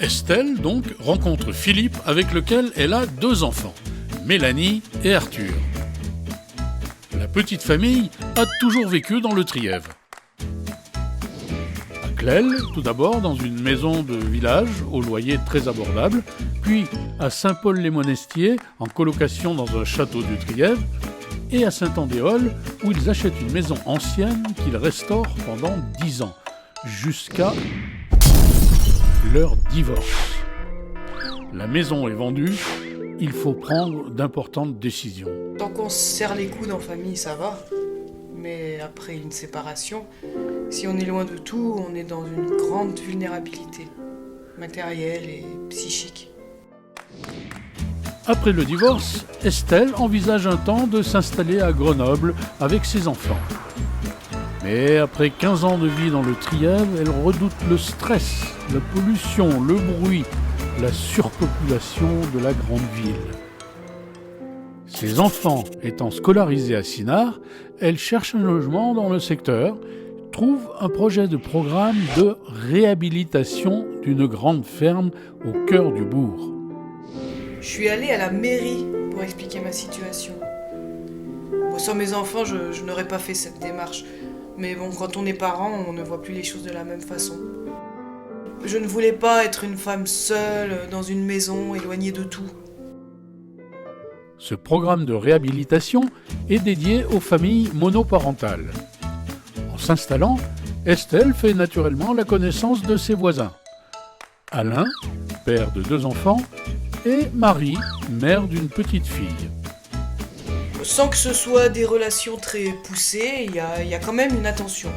Estelle, donc, rencontre Philippe avec lequel elle a 2 enfants, Mélanie et Arthur. La petite famille a toujours vécu dans le Trièves. À Clel, tout d'abord dans une maison de village au loyer très abordable, puis à Saint-Paul-les-Monestiers en colocation dans un château du Trièves, et à Saint-Andéol où ils achètent une maison ancienne qu'ils restaurent pendant 10 ans, jusqu'à leur divorce. La maison est vendue, il faut prendre d'importantes décisions. Tant qu'on se serre les coudes en famille, ça va. Mais après une séparation, si on est loin de tout, on est dans une grande vulnérabilité, matérielle et psychique. Après le divorce, Estelle envisage un temps de s'installer à Grenoble avec ses enfants. Mais après 15 ans de vie dans le Trièves, elle redoute le stress, la pollution, le bruit, la surpopulation de la grande ville. Ses enfants étant scolarisés à Sinard, elle cherche un logement dans le secteur, trouve un projet de programme de réhabilitation d'une grande ferme au cœur du bourg. Je suis allée à la mairie pour expliquer ma situation. Bon, sans mes enfants, je n'aurais pas fait cette démarche. Mais bon, quand on est parent, on ne voit plus les choses de la même façon. Je ne voulais pas être une femme seule, dans une maison, éloignée de tout. Ce programme de réhabilitation est dédié aux familles monoparentales. En s'installant, Estelle fait naturellement la connaissance de ses voisins. Alain, père de 2 enfants, et Marie, mère d'une petite fille. Sans que ce soit des relations très poussées, il y a quand même une attention.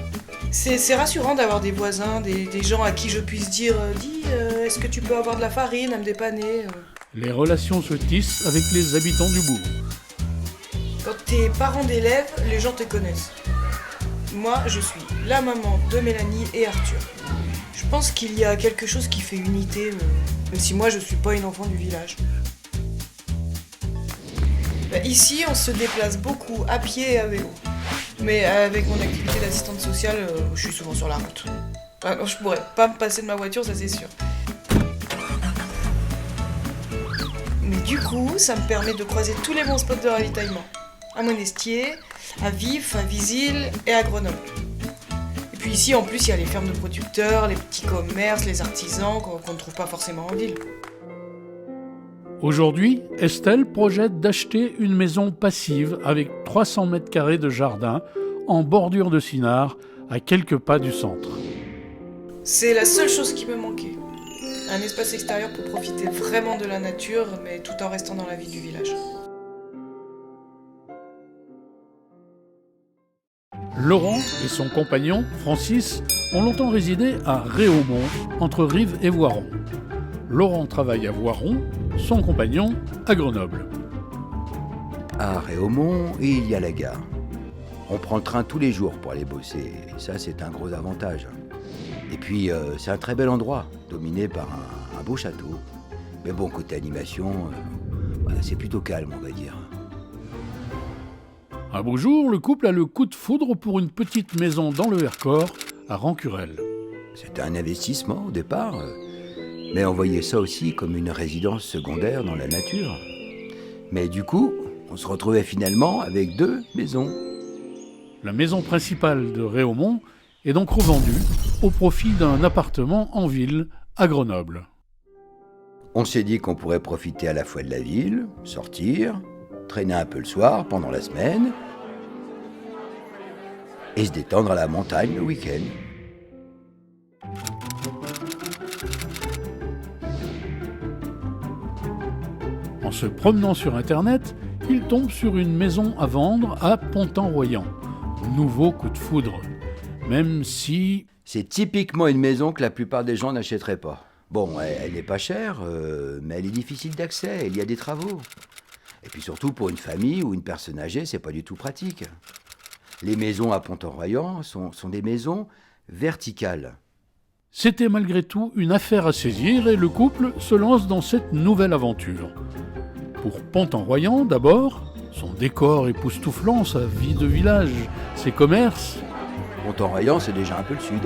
C'est rassurant d'avoir des voisins, des gens à qui je puisse dire « Dis, est-ce que tu peux avoir de la farine à me dépanner ?» Les relations se tissent avec les habitants du bourg. Quand t'es parent d'élèves, les gens te connaissent. Moi, je suis la maman de Mélanie et Arthur. Je pense qu'il y a quelque chose qui fait unité, même si moi je suis pas une enfant du village. Ici, on se déplace beaucoup à pied et à vélo. Mais avec mon activité d'assistante sociale, je suis souvent sur la route. Alors, je pourrais pas me passer de ma voiture, ça c'est sûr. Mais du coup, ça me permet de croiser tous les bons spots de ravitaillement. À Monestier, à Vif, à Visil et à Grenoble. Et puis ici, en plus, il y a les fermes de producteurs, les petits commerces, les artisans qu'on ne trouve pas forcément en ville. Aujourd'hui, Estelle projette d'acheter une maison passive avec 300 mètres carrés de jardin en bordure de Sinard, à quelques pas du centre. C'est la seule chose qui me manquait. Un espace extérieur pour profiter vraiment de la nature, mais tout en restant dans la vie du village. Laurent et son compagnon, Francis, ont longtemps résidé à Réaumont, entre Rives et Voiron. Laurent travaille à Voiron, son compagnon à Grenoble. À Réaumont, il y a la gare. On prend le train tous les jours pour aller bosser, et ça c'est un gros avantage. Et puis c'est un très bel endroit, dominé par un beau château. Mais bon, côté animation, c'est plutôt calme, on va dire. Un beau jour, le couple a le coup de foudre pour une petite maison dans le Vercors, à Rancurel. C'était un investissement au départ, mais on voyait ça aussi comme une résidence secondaire dans la nature. Mais du coup, on se retrouvait finalement avec 2 maisons. La maison principale de Réaumont est donc revendue au profit d'un appartement en ville à Grenoble. On s'est dit qu'on pourrait profiter à la fois de la ville, sortir, traîner un peu le soir pendant la semaine et se détendre à la montagne le week-end. En se promenant sur Internet, il tombe sur une maison à vendre à Pontan-Royan. Nouveau coup de foudre. Même si... C'est typiquement une maison que la plupart des gens n'achèteraient pas. Bon, elle n'est pas chère, mais elle est difficile d'accès, il y a des travaux. Et puis surtout, pour une famille ou une personne âgée, c'est pas du tout pratique. Les maisons à Pontan-Royan sont des maisons verticales. C'était malgré tout une affaire à saisir et le couple se lance dans cette nouvelle aventure. Pour Pontan-Royan, d'abord, son décor époustouflant, sa vie de village, ses commerces. Pontan-Royan, c'est déjà un peu le sud.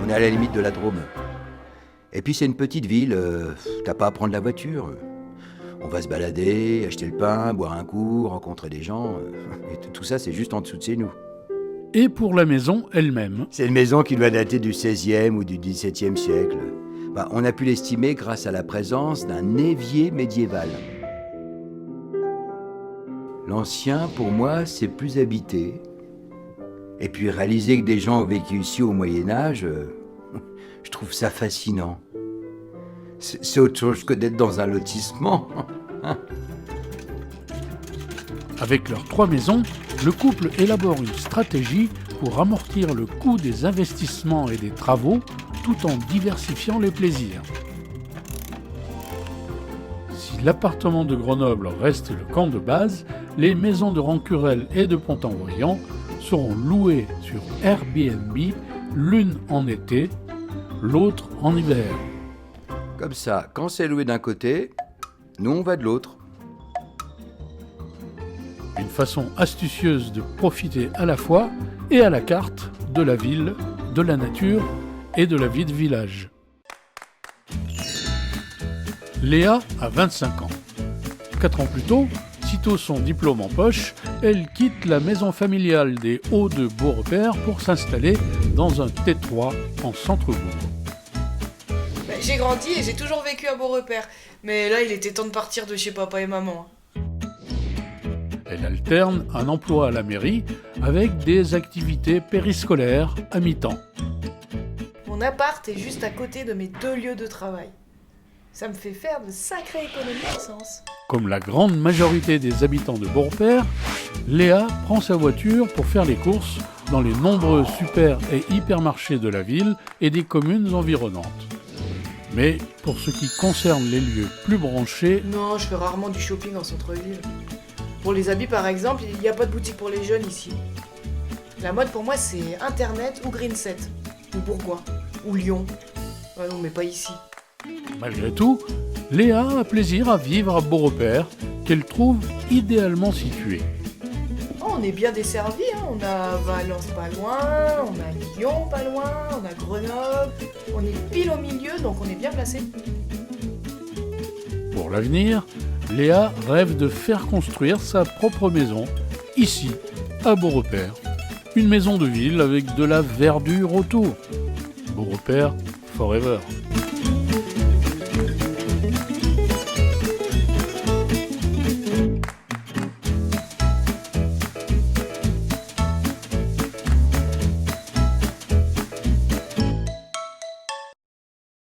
On est à la limite de la Drôme. Et puis c'est une petite ville, t'as pas à prendre la voiture. On va se balader, acheter le pain, boire un coup, rencontrer des gens. Et tout ça, c'est juste en dessous de chez nous. Et pour la maison elle-même, C'est une maison qui doit dater du XVIe ou du XVIIe siècle. On a pu l'estimer grâce à la présence d'un évier médiéval. L'ancien, pour moi, c'est plus habité. Et puis réaliser que des gens ont vécu ici au Moyen-Âge, je trouve ça fascinant. C'est autre chose que d'être dans un lotissement. avec leurs 3 maisons, le couple élabore une stratégie pour amortir le coût des investissements et des travaux tout en diversifiant les plaisirs. Si l'appartement de Grenoble reste le camp de base, les maisons de Rancurel et de Pont-en-Brillant seront louées sur Airbnb, l'une en été, l'autre en hiver. Comme ça, quand c'est loué d'un côté, nous on va de l'autre. Une façon astucieuse de profiter à la fois et à la carte de la ville, de la nature et de la vie de village. Léa a 25 ans. 4 ans plus tôt, sitôt son diplôme en poche, elle quitte la maison familiale des Hauts de Beaurepaire pour s'installer dans un T3 en centre-bourg. J'ai grandi et j'ai toujours vécu à Beaurepaire. Mais là, il était temps de partir de chez papa et maman. Elle alterne un emploi à la mairie avec des activités périscolaires à mi-temps. Mon appart est juste à côté de mes 2 lieux de travail. Ça me fait faire de sacrées économies d'essence. Comme la grande majorité des habitants de Beaurepaire, Léa prend sa voiture pour faire les courses dans les nombreux super et hypermarchés de la ville et des communes environnantes. Mais pour ce qui concerne les lieux plus branchés, Non, je fais rarement du shopping en centre-ville. Pour les habits par exemple, il n'y a pas de boutique pour les jeunes ici. La mode pour moi c'est Internet ou Greenset, ou Bourgoin, ou Lyon. Ah non mais pas ici. malgré tout, Léa a plaisir à vivre à Beaurepaire, qu'elle trouve idéalement située. Oh, on est bien desservi, hein. On a Valence pas loin, on a Lyon pas loin, on a Grenoble. On est pile au milieu donc on est bien placé. Pour l'avenir, Léa rêve de faire construire sa propre maison, ici, à Beaurepaire. Une maison de ville avec de la verdure autour. Beaurepaire forever.